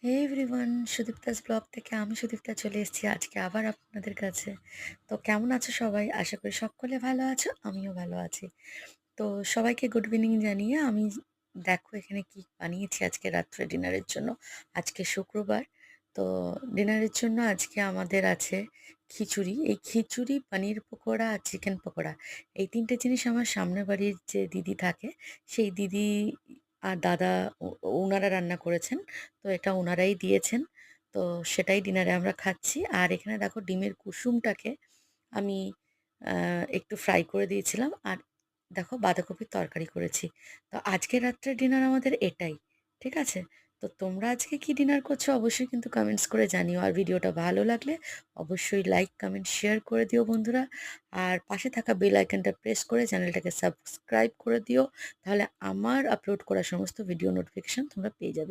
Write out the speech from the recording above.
হে everyone, সুদীপ্তাস blog থেকে আমি সুদীপ্তা চলে এসেছি আজকে আবার আপনাদের কাছে। তো কেমন আছো সবাই? আশা করি সকলে ভালো আছো, আমিও ভালো আছি। তো সবাইকে গুড ইভিনিং জানিয়ে আমি দেখো এখানে কি বানিয়েছি আজকে রাত্রে ডিনারের জন্য। আজকে শুক্রবার। তো ডিনারের জন্য আজকে আমাদের আছে খিচুড়ি। এই খিচুড়ি, পনির পকোড়া আর চিকেন পকোড়া। এই তিনটে জিনিস আমার সামনের বাড়ির যে দিদি থাকে, সেই দিদি আর দাদা ওনারা রান্না করেছেন। তো এটা ওনারাই দিয়েছেন। তো সেটাই ডিনারে আমরা খাচ্ছি। আর এখানে দেখো ডিমের কুসুমটাকে আমি একটু ফ্রাই করে দিয়েছিলাম। আর দেখো বাঁধাকপির তরকারি করেছি। তো আজকে রাত্রের ডিনার আমাদের এটাই। ঠিক আছে? তো তোমরা আজকে কি ডিনার করছো অবশ্যই কিন্তু কমেন্টস করে জানিও। আর ভিডিওটা ভালো লাগলে অবশ্যই লাইক, কমেন্ট, শেয়ার করে দিও বন্ধুরা। আর পাশে থাকা বেল আইকনটা প্রেস করে চ্যানেলটাকে সাবস্ক্রাইব করে দিও। তাহলে আমার আপলোড করা সমস্ত ভিডিও নোটিফিকেশন তোমরা পেয়ে যাবে।